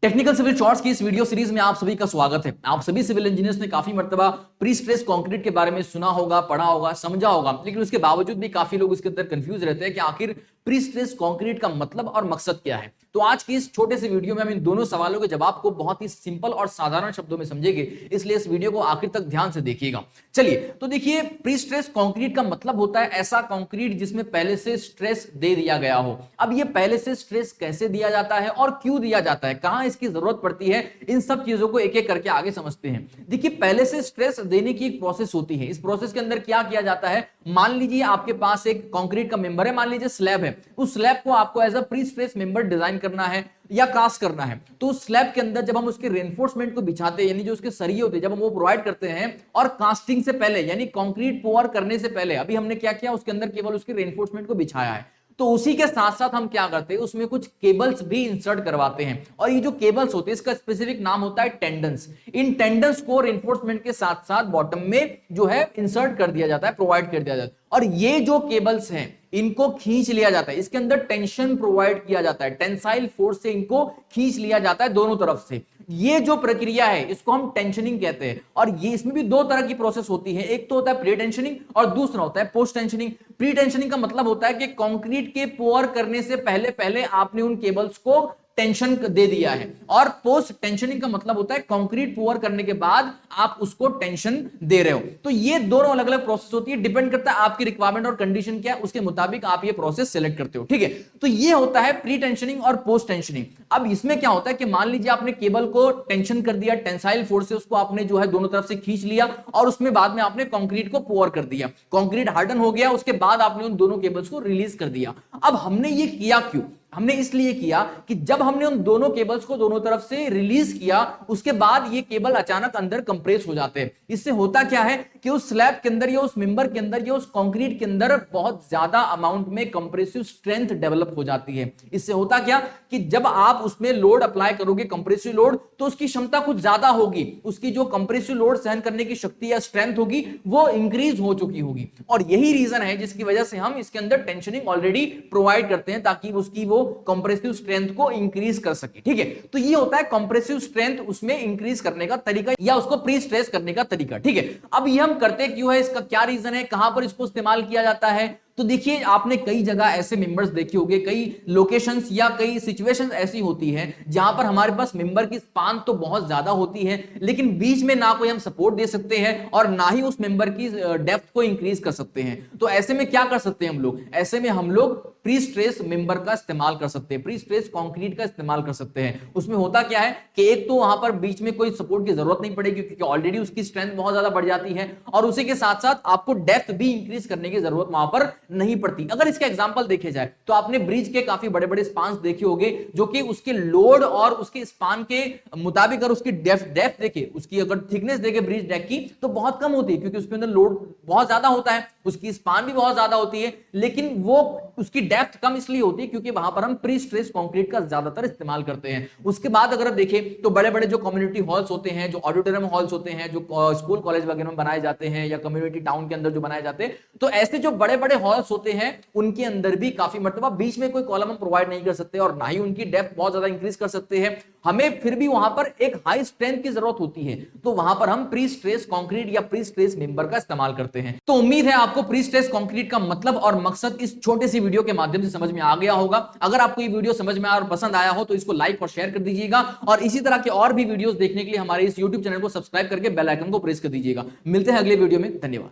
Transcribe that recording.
Technical civil shorts की इस video series में आप सभी का स्वागत है। आप सभी सिविल इंजीनियर्स ने काफी मर्तबा प्री स्ट्रेस कंक्रीट के बारे में सुना होगा, पढ़ा होगा, समझा होगा, लेकिन उसके बावजूद भी काफी लोग इसके अंदर कंफ्यूज रहते हैं कि आखिर प्री स्ट्रेस कंक्रीट का मतलब और मकसद क्या है। तो आज की इस छोटे से वीडियो में हम इन दोनों सवालों के जवाब को बहुत ही सिंपल और साधारण शब्दों में समझेंगे, इसलिए इस वीडियो को आखिर तक ध्यान से देखिएगा। चलिए तो देखिए, प्री स्ट्रेस कंक्रीट का मतलब होता है ऐसा कंक्रीट जिसमें पहले से स्ट्रेस दे दिया गया हो। अब ये पहले से स्ट्रेस कैसे दिया जाता है और क्यों दिया जाता है, कहां इसकी जरूरत पड़ती है, इन सब चीजों को एक एक करके आगे समझते हैं। देखिए, पहले से स्ट्रेस देने की एक प्रोसेस होती है। इस प्रोसेस के अंदर क्या किया जाता है, मान लीजिए आपके पास एक कंक्रीट का मेंबर है, मान लीजिए स्लैब है। उस स्लैब को आपको as a pre stress member design करना है या कास्ट करना है। तो उस स्लैब के अंदर जब हम उसके रेनफोर्समेंट को बिछाते हैं, यानी जो उसके सरिये होते हैं, जब हम वो प्रोवाइड करते हैं, और कास्टिंग से पहले यानी कंक्रीट पोर करने से पहले अभी हमने क्या किया, उसके अंदर केवल उसके रेनफोर्समेंट को बिछाया है। तो उसी के साथ साथ हम क्या करते हैं, उसमें कुछ केबल्स भी इंसर्ट करवाते हैं, और ये जो केबल्स होते हैं इसका स्पेसिफिक नाम होता है टेंडन्स। इन टेंडन्स को रेनफोर्समेंट के साथ साथ बॉटम में जो है इंसर्ट कर दिया जाता है, प्रोवाइड कर दिया जाता है। और ये जो केबल्स हैं इनको खींच लिया जाता है, इसके अंदर टेंशन प्रोवाइड किया जाता है, टेंसाइल फोर्स से इनको खींच लिया जाता है दोनों तरफ से। ये जो प्रक्रिया है इसको हम टेंशनिंग कहते हैं। और ये इसमें भी दो तरह की प्रोसेस होती है, एक तो होता है प्री टेंशनिंग और दूसरा होता है पोस्ट टेंशनिंग। प्री टेंशनिंग का मतलब होता है कि कंक्रीट के पोर करने से पहले पहले आपने उन केबल्स को टेंशन दे दिया है, और पोस्ट टेंशनिंग का मतलब होता है कंक्रीट पोर करने के बाद आप उसको टेंशन दे रहे हो। तो ये दोनों अलग अलग प्रोसेस होती है, डिपेंड करता है आपकी रिक्वायरमेंट और कंडीशन क्या है, उसके मुताबिक आप ये प्रोसेस सेलेक्ट करते हो। ठीक है, तो ये होता है प्री टेंशनिंग और पोस्ट टेंशनिंग। अब इसमें क्या होता है कि मान लीजिए आपने केबल को टेंशन कर दिया, टेंसाइल फोर्स से उसको आपने जो है दोनों तरफ से खींच लिया, और उसमें बाद में आपने कंक्रीट को पोर कर दिया, कंक्रीट हार्डन हो गया, उसके बाद आपने उन दोनों केबल्स को रिलीज कर दिया। अब हमने ये किया क्यों, हमने इसलिए किया कि जब हमने उन दोनों केबल्स को दोनों तरफ से रिलीज किया, उसके बाद ये केबल अचानक अंदर कंप्रेस हो जाते हैं। इससे होता क्या है कि उस स्लैब के अंदर या उस मेंबर के अंदर या उस कंक्रीट के अंदर बहुत ज्यादा अमाउंट में कंप्रेसिव स्ट्रेंथ डेवलप हो जाती है। इससे होता क्या कि जब आप उसमें लोड अप्लाई करोगे, कंप्रेसिव लोड, तो उसकी क्षमता कुछ ज्यादा होगी, उसकी जो कंप्रेसिव लोड सहन करने की शक्ति या स्ट्रेंथ होगी वो इंक्रीज हो चुकी होगी। और यही रीजन है जिसकी वजह से हम इसके अंदर टेंशनिंग ऑलरेडी प्रोवाइड करते हैं, ताकि उसकी वो कंप्रेसिव स्ट्रेंथ को इंक्रीज कर सके। ठीक है, तो ये होता है कंप्रेसिव स्ट्रेंथ उसमें इंक्रीज करने का तरीका या उसको प्री स्ट्रेस करने का तरीका। ठीक है, अब ये हम करते क्यों है, इसका क्या रीजन है, कहां पर इसको इस्तेमाल किया जाता है। तो देखिए, आपने कई जगह ऐसे मेंबर्स देखे होंगे, कई लोकेशंस या कई सिचुएशंस ऐसी होती हैं जहां पर हमारे पास मेंबर की स्पान तो बहुत ज्यादा होती है, लेकिन बीच में ना कोई हम सपोर्ट दे सकते हैं और ना ही उस मेंबर की डेप्थ को इंक्रीज कर सकते हैं। तो ऐसे में क्या कर सकते हैं हम लोग, ऐसे में हम लोग प्री स्ट्रेस मेंबर का इस्तेमाल कर सकते हैं, प्री स्ट्रेस कंक्रीट का इस्तेमाल कर सकते हैं। उसमें होता क्या है कि एक तो वहां पर बीच में कोई सपोर्ट की जरूरत नहीं पड़ेगी, क्योंकि ऑलरेडी उसकी स्ट्रेंथ बहुत ज्यादा बढ़ जाती है, और उसी के साथ साथ आपको डेप्थ भी इंक्रीज करने की जरूरत वहां पर नहीं पड़ती। अगर इसका एग्जांपल देखे जाए तो आपने ब्रिज के काफी बड़े बड़े स्पान्स देखे होंगे, जो कि उसके लोड और उसके स्पान के मुताबिक अगर उसकी डेप्थ देखे, उसकी अगर थिकनेस देखे ब्रिज डेक की, तो बहुत कम होती है, क्योंकि उसके अंदर लोड बहुत ज्यादा होता है, उसकी स्पान भी बहुत ज्यादा होती है, लेकिन वो उसकी डेप्थ कम इसलिए होती है क्योंकि वहां पर हम प्री स्ट्रेस कंक्रीट का ज्यादातर इस्तेमाल करते हैं। उसके बाद अगर देखें तो बड़े बड़े जो कम्युनिटी हॉल्स होते हैं, जो ऑडिटोरियम हॉल्स होते हैं, जो स्कूल कॉलेज वगैरह में बनाए जाते हैं, या कम्युनिटी टाउन के अंदर जो बनाए जाते हैं, तो ऐसे जो बड़े बड़े हॉल्स होते हैं उनके अंदर भी काफी मर्तबा बीच में कोई कॉलम हम प्रोवाइड नहीं कर सकते, और ना ही उनकी डेप्थ बहुत ज्यादा इंक्रीज कर सकते हैं। हमें फिर भी वहां पर एक हाई स्ट्रेंथ की जरूरत होती है, तो वहां पर हम प्री स्ट्रेस कंक्रीट या प्री स्ट्रेस मेंबर का इस्तेमाल करते हैं। तो उम्मीद है आपको प्री स्ट्रेस कंक्रीट का मतलब और मकसद इस छोटे सी वीडियो के माध्यम से समझ में आ गया होगा। अगर आपको ये वीडियो समझ में आया और पसंद आया हो तो इसको लाइक और शेयर कर दीजिएगा, और इसी तरह के और भी वीडियोस देखने के लिए हमारे इस YouTube चैनल को सब्सक्राइब करके बेल आइकन को प्रेस कर दीजिएगा। मिलते हैं अगले वीडियो में, धन्यवाद।